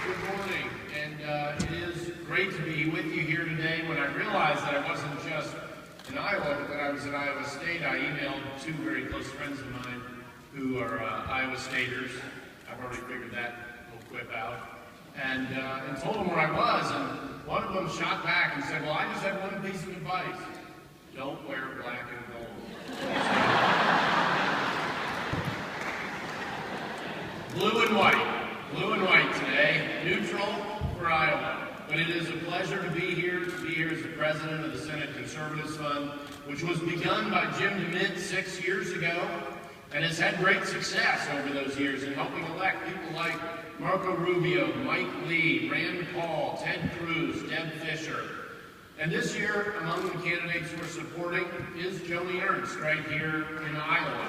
Good morning, and it is great to be with you here today. When I realized that I wasn't just in Iowa, but that I was at Iowa State, I emailed two very close friends of mine who are Iowa Staters. I've already figured that little quip out. And told them where I was, and one of them shot back and said, well, I just have one piece of advice. Don't wear black and gold. Blue and white. Blue and white today, neutral for Iowa. But it is a pleasure to be here as the president of the Senate Conservatives Fund, which was begun by Jim DeMint 6 years ago, and has had great success over those years in helping elect people like Marco Rubio, Mike Lee, Rand Paul, Ted Cruz, Deb Fischer. And this year, among the candidates we're supporting is Joni Ernst, right here in Iowa.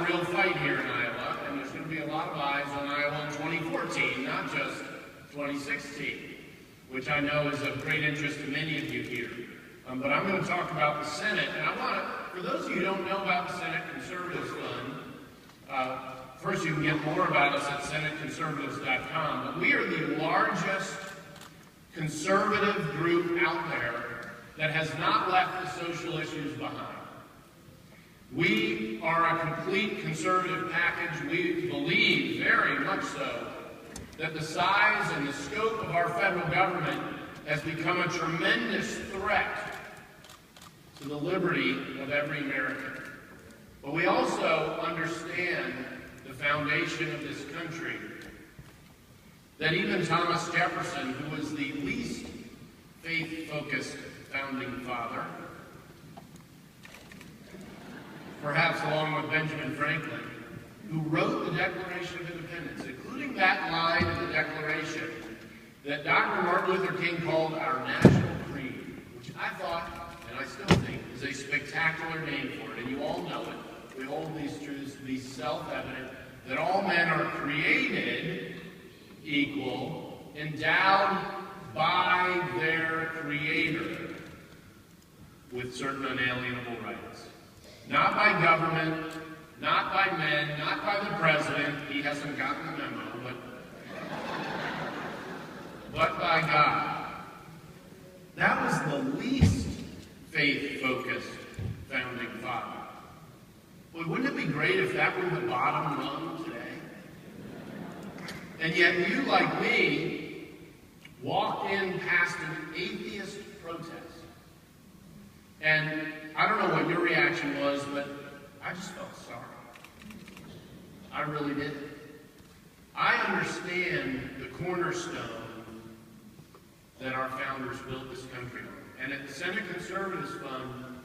Real fight here in Iowa, and there's going to be a lot of eyes on Iowa in 2014, not just 2016, which I know is of great interest to many of you here. But I'm going to talk about the Senate, and I want to, for those of you who don't know about the Senate Conservatives Fund, first you can get more about us at senateconservatives.com, but we are the largest conservative group out there that has not left the social issues behind. We are a complete conservative package. We believe, very much so, that the size and the scope of our federal government has become a tremendous threat to the liberty of every American. But we also understand the foundation of this country, that even Thomas Jefferson, who was the least faith-focused founding father, perhaps along with Benjamin Franklin, who wrote the Declaration of Independence, including that line in the Declaration that Dr. Martin Luther King called our national creed, which I thought, and I still think, is a spectacular name for it, and you all know it. We hold these truths to be self-evident, that all men are created equal, endowed by their Creator with certain unalienable rights. Not by government, not by men, not by the president, he hasn't gotten the memo, but by God. That was the least faith-focused founding father. Well, wouldn't it be great if that were the bottom rung today? And yet you, like me, walked in past an atheist protest. And I don't know what your reaction was, but I just felt sorry. I really did. I understand the cornerstone that our founders built this country on. And at the Senate Conservatives Fund,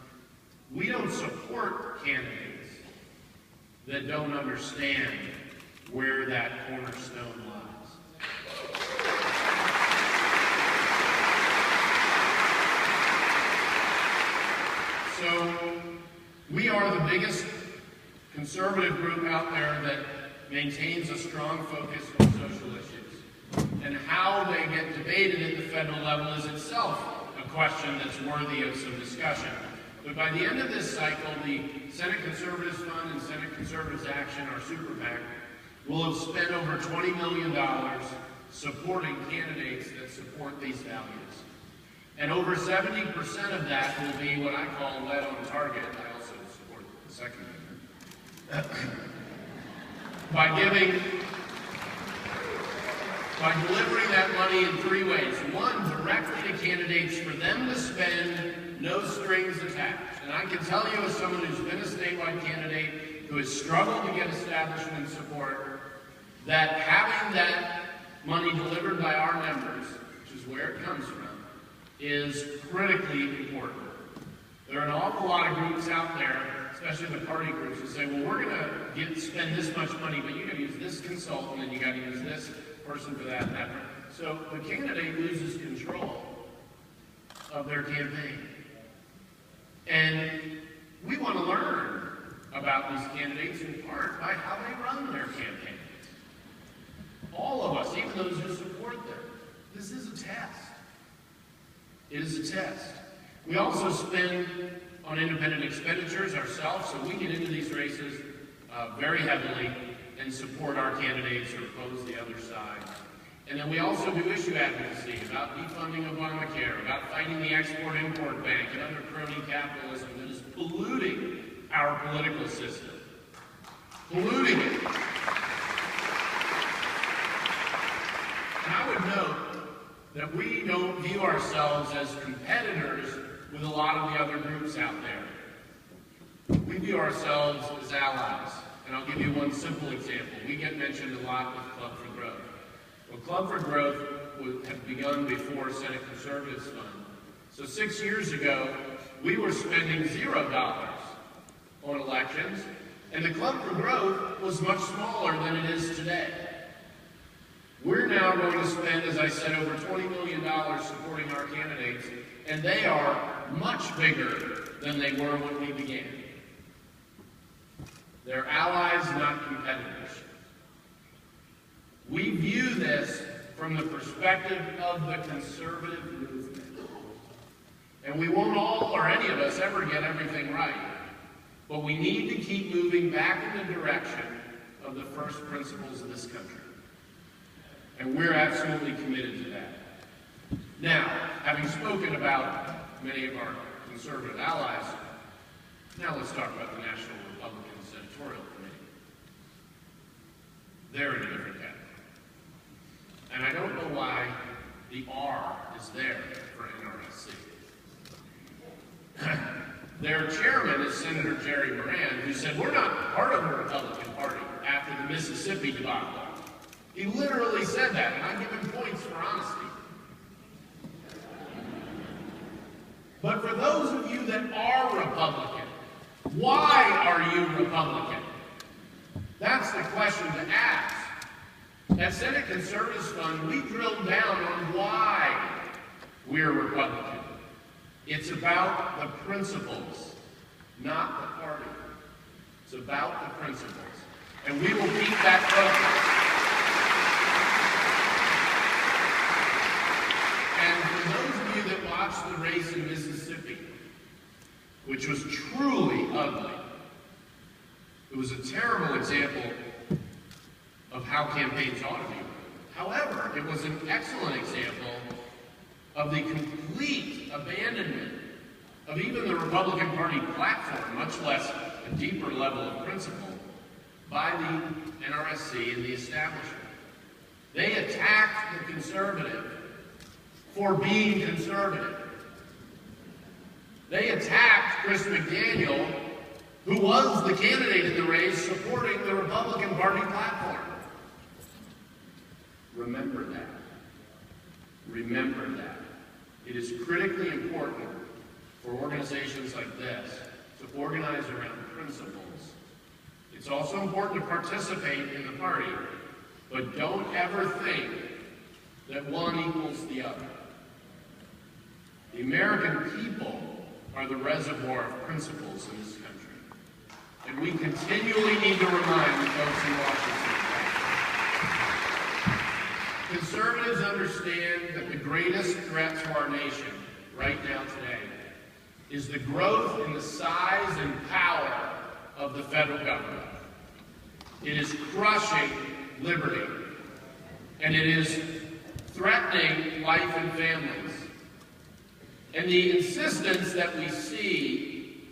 we don't support candidates that don't understand where that cornerstone lies. So, we are the biggest conservative group out there that maintains a strong focus on social issues. And how they get debated at the federal level is itself a question that's worthy of some discussion. But by the end of this cycle, the Senate Conservatives Fund and Senate Conservatives Action, our super PAC, will have spent over $20 million supporting candidates that support these values. And over 70% of that will be what I call lead on target. I also support the second amendment. By delivering that money in three ways. One, directly to candidates for them to spend, no strings attached. And I can tell you as someone who's been a statewide candidate, who has struggled to get establishment support, that having that money delivered by our members, which is where it comes from, is critically important. There are an awful lot of groups out there, especially the party groups, who say, well, we're going to spend this much money, but you got to use this consultant, and you got to use this person for that, and that. So the candidate loses control of their campaign. And we want to learn about these candidates in part by how they run their campaigns. All of us, even those who support them. This is a test. It is a test. We also spend on independent expenditures ourselves, so we get into these races very heavily and support our candidates or oppose the other side. And then we also do issue advocacy about defunding Obamacare, about fighting the Export-Import Bank and other crony capitalism that is polluting our political system. Polluting it. And I would note that we don't view ourselves as competitors with a lot of the other groups out there. We view ourselves as allies. And I'll give you one simple example. We get mentioned a lot with Club for Growth. Well, Club for Growth had begun before Senate Conservatives Fund. So 6 years ago, we were spending $0 on elections, and the Club for Growth was much smaller than it is today. We're now going to spend, as I said, over $20 million supporting our candidates, and they are much bigger than they were when we began. They're allies, not competitors. We view this from the perspective of the conservative movement. And we won't all, or any of us, ever get everything right. But we need to keep moving back in the direction of the first principles of this country. And we're absolutely committed to that. Now, having spoken about many of our conservative allies, now let's talk about the National Republican Senatorial Committee. They're in a different category. And I don't know why the R is there for NRSC. Their chairman is Senator Jerry Moran, who said, we're not part of the Republican Party after the Mississippi debacle. He literally said that, and I give him points for honesty. But for those of you that are Republican, why are you Republican? That's the question to ask. At Senate Conservatives Fund, we drilled down on why we're Republican. It's about the principles, not the party. It's about the principles. And we will keep that focus. And for those of you that watched the race in Mississippi, which was truly ugly, it was a terrible example of how campaigns ought to be. However, it was an excellent example of the complete abandonment of even the Republican Party platform, much less a deeper level of principle, by the NRSC and the establishment. They attacked the conservative for being conservative. They attacked Chris McDaniel, who was the candidate in the race supporting the Republican Party platform. Remember that. Remember that. It is critically important for organizations like this to organize around principles. It's also important to participate in the party, but don't ever think that one equals the other. The American people are the reservoir of principles in this country, and we continually need to remind the folks in Washington. Conservatives understand that the greatest threat to our nation right now today is the growth in the size and power of the federal government. It is crushing liberty, and it is threatening life and families. And the insistence that we see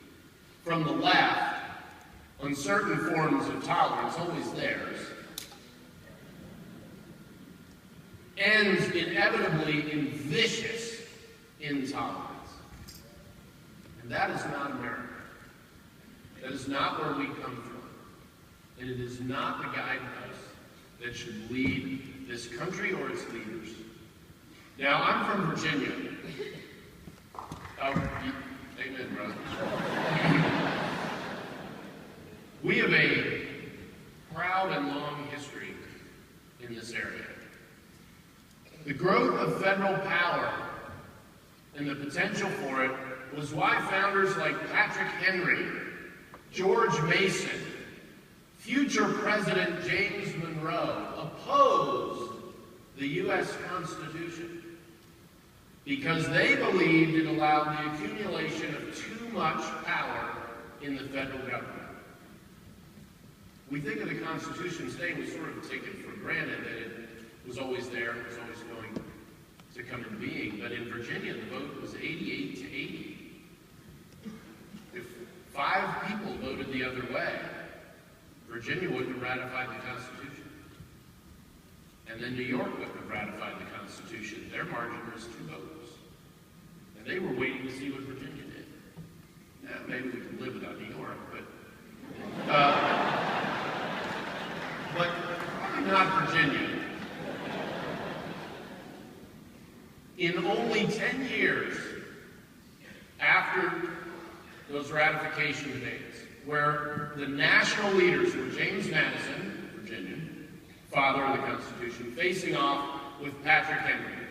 from the left on certain forms of tolerance, always theirs, ends inevitably in vicious intolerance. And that is not America. That is not where we come from. And it is not the guidepost that should lead this country or its leaders. Now, I'm from Virginia. Amen, brother. We have a proud and long history in this area. The growth of federal power and the potential for it was why founders like Patrick Henry, George Mason, future President James Monroe opposed the U.S. Constitution because they believed it allowed the accumulation of too much power in the federal government. We think of the Constitution today, we sort of take it for granted that it was always there, it was always going to come into being. But in Virginia, the vote was 88 to 80. If 5 people voted the other way, Virginia wouldn't have ratified the Constitution. And then New York wouldn't have ratified the Constitution. Their margin was 2 votes. And they were waiting to see what Virginia did. Now, maybe we can live without New York, but probably not Virginia. In only 10 years after those ratification debates, where the national leaders were James Madison, Virginian, father of the Constitution, facing off with Patrick Henry.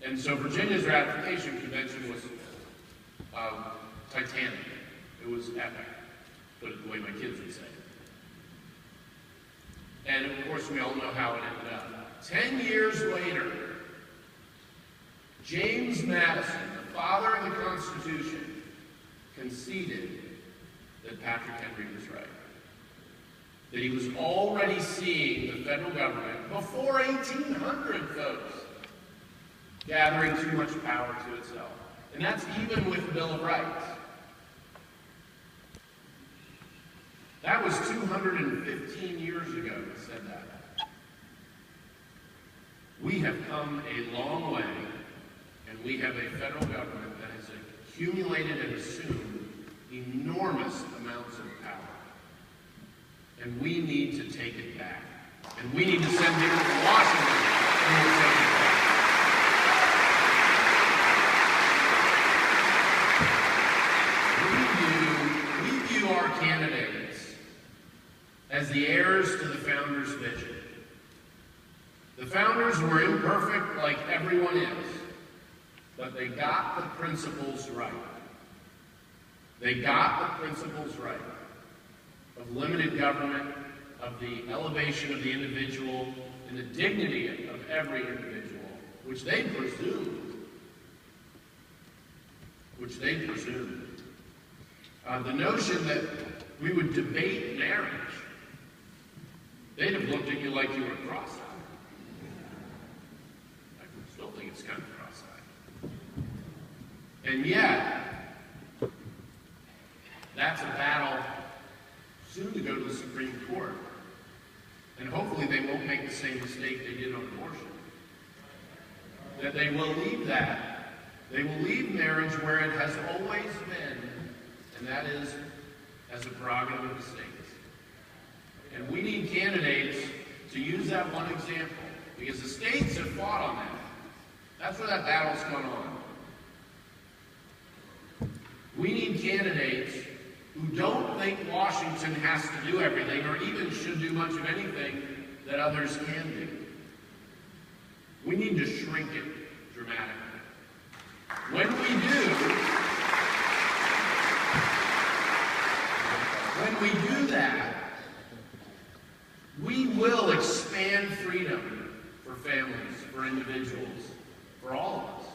And so Virginia's ratification convention was titanic. It was epic, put it the way my kids would say. And of course, we all know how it ended up. 10 years later, James Madison, the father of the Constitution, conceded that Patrick Henry was right. That he was already seeing the federal government, before 1800 folks, gathering too much power to itself. And that's even with the Bill of Rights. That was 215 years ago he said that. We have come a long way, and we have a federal government that has accumulated and assumed enormous amounts of power. And we need to take it back. And we need to send people to Washington who will take it back. We view our candidates as the heirs to the founders' vision. The founders were imperfect like everyone is, but they got the principles right. They got the principles right of limited government, of the elevation of the individual, and the dignity of every individual, which they presumed. The notion that we would debate marriage, they'd have looked at you like you were cross-eyed. I still think it's kind of cross-eyed. And yet, that's a battle soon to go to the Supreme Court. And hopefully they won't make the same mistake they did on abortion. That they will leave that. They will leave marriage where it has always been, and that is as a prerogative of the states. And we need candidates to use that one example, because the states have fought on that. That's where that battle's gone on. We need candidates who don't think Washington has to do everything or even should do much of anything that others can do. We need to shrink it dramatically. When we do that, we will expand freedom for families, for individuals, for all of us.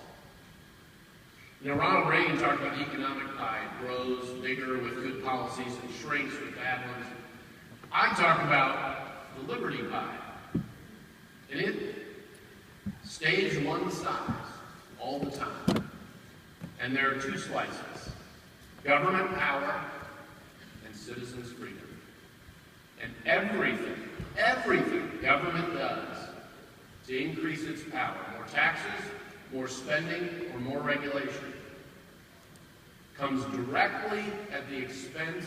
You know, Ronald Reagan talked about the economic pie. It grows bigger with good policies and shrinks with bad ones. I talk about the liberty pie. And it stays one size all the time. And there are 2 slices: government power and citizens' freedom. And everything government does to increase its power, more taxes, more spending, or more regulation, comes directly at the expense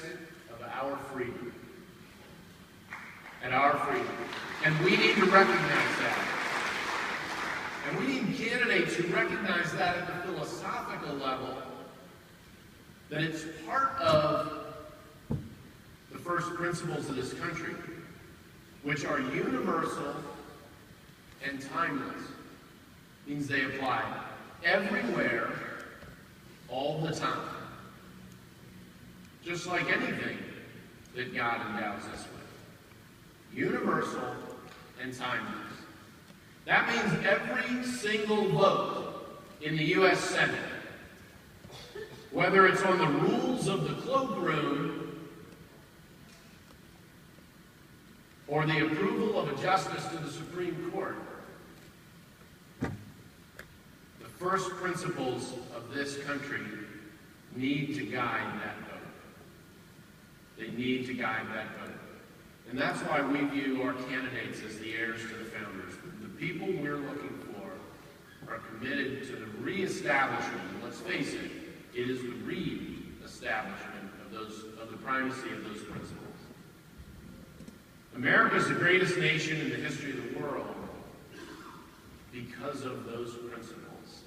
of our freedom. And our freedom. And we need to recognize that. And we need candidates who recognize that at the philosophical level, that it's part of the first principles of this country, which are universal and timeless. Means they apply everywhere, all the time. Just like anything that God endows us with. Universal and timeless. That means every single vote in the U.S. Senate, whether it's on the rules of the cloakroom or the approval of a justice to the Supreme Court. The first principles of this country need to guide that vote. They need to guide that vote. And that's why we view our candidates as the heirs to the founders. The people we're looking for are committed to the reestablishment, and let's face it, it is the re-establishment of the primacy of those principles. America is the greatest nation in the history of the world because of those principles.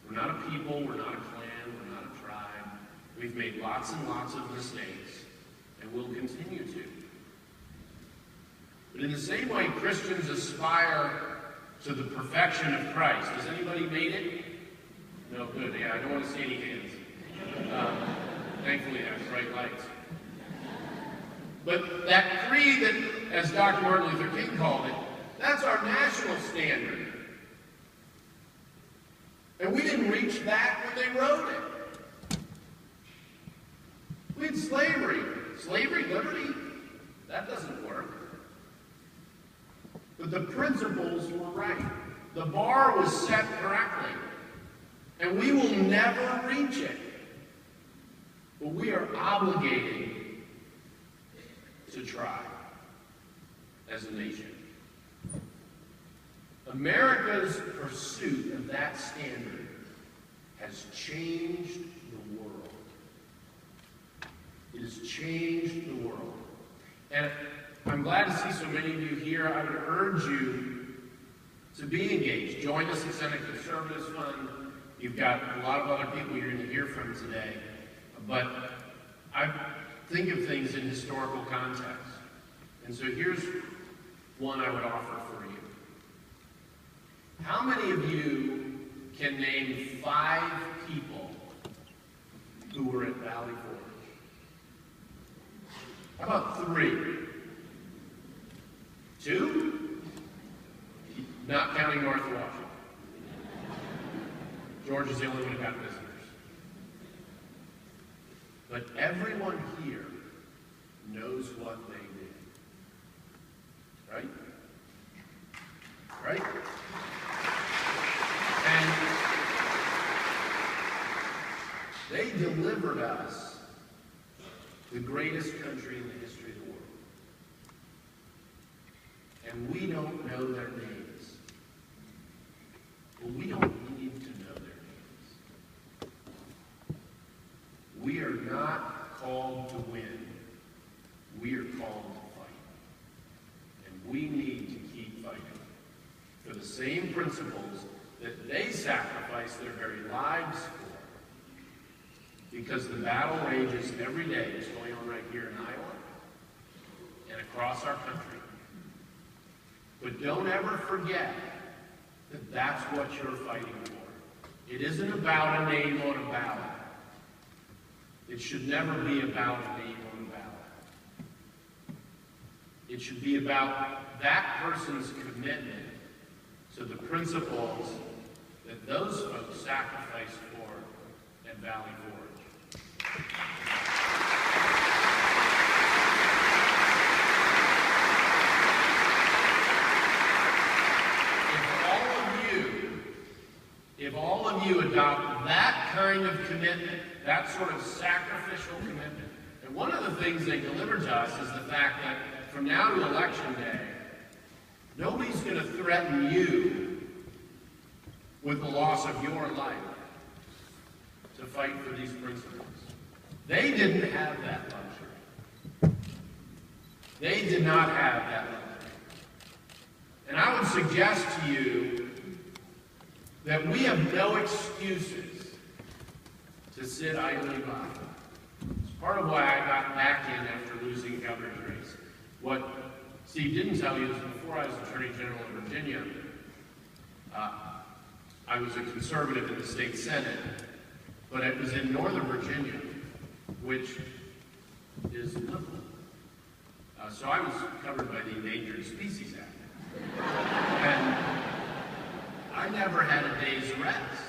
We're not a people, we're not a clan, we're not a tribe. We've made lots and lots of mistakes, and we'll continue to. But in the same way Christians aspire to the perfection of Christ, has anybody made it? No, good. Yeah, I don't want to see any hands. Thankfully, I have bright lights. But that creed that, as Dr. Martin Luther King called it, that's our national standard. And we didn't reach that when they wrote it. We had slavery. Slavery, liberty, that doesn't work. But the principles were right. The bar was set correctly. And we will never reach it. But we are obligated to try as a nation. America's pursuit of that standard has changed the world. It has changed the world. And I'm glad to see so many of you here. I would urge you to be engaged. Join us at Senate Conservatives Fund. You've got a lot of other people you're going to hear from today. But I think of things in historical context. And so here's one I would offer for you. How many of you can name 5 people who were at Valley Forge? How about 3? 2? Not counting North Washington. George is the only one who got visitors. But everyone here knows what they did. Right? Right? And they delivered us the greatest country in the history of the world. And we don't know their names. Well, we don't need to know their names. We are not called to win. We are called to fight. And we need to keep fighting for the same principles that they sacrificed their very lives for. Because the battle rages every day. It's going on right here in Iowa and across our country. But don't ever forget that that's what you're fighting for. It isn't about a name on a ballot. It should never be about a name on a ballot. It should be about that person's commitment to the principles that those folks sacrificed for at Valley Forge. If all of you adopt that kind of commitment, that sort of sacrificial commitment, and one of the things they delivered to us is the fact that from now to Election Day, nobody's going to threaten you with the loss of your life to fight for these principles. They didn't have that luxury. They did not have that luxury. And I would suggest to you that we have no excuses to sit idly by. It's part of why I got back in after losing the governor's race. What Steve didn't tell you is before I was Attorney General of Virginia, I was a conservative in the state Senate, but it was in Northern Virginia, which is liberal. So I was covered by the Endangered Species Act. And I never had a day's rest.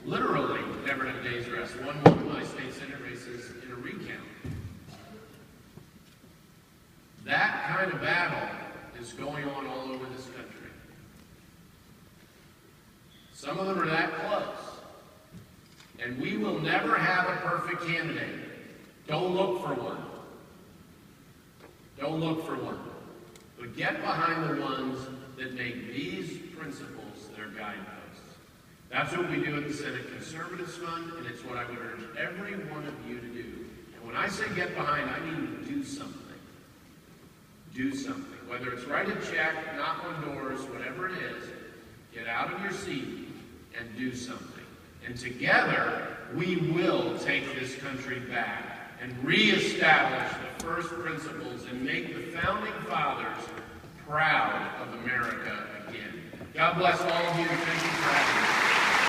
Literally never had a day's rest. Won one of my state Senate races in a recount. That kind of battle is going on all over this country. Some of them are that close. And we will never have a perfect candidate. Don't look for one. Don't look for one. But get behind the ones that make these principles their guideposts. That's what we do at the Senate Conservatives Fund, and it's what I would urge every one of you to do. And when I say get behind, I mean do something. Do something. Whether it's write a check, knock on doors, whatever it is, get out of your seat and do something. And together, we will take this country back and reestablish the first principles and make the Founding Fathers proud of America again. God bless all of you, and thank you for having me.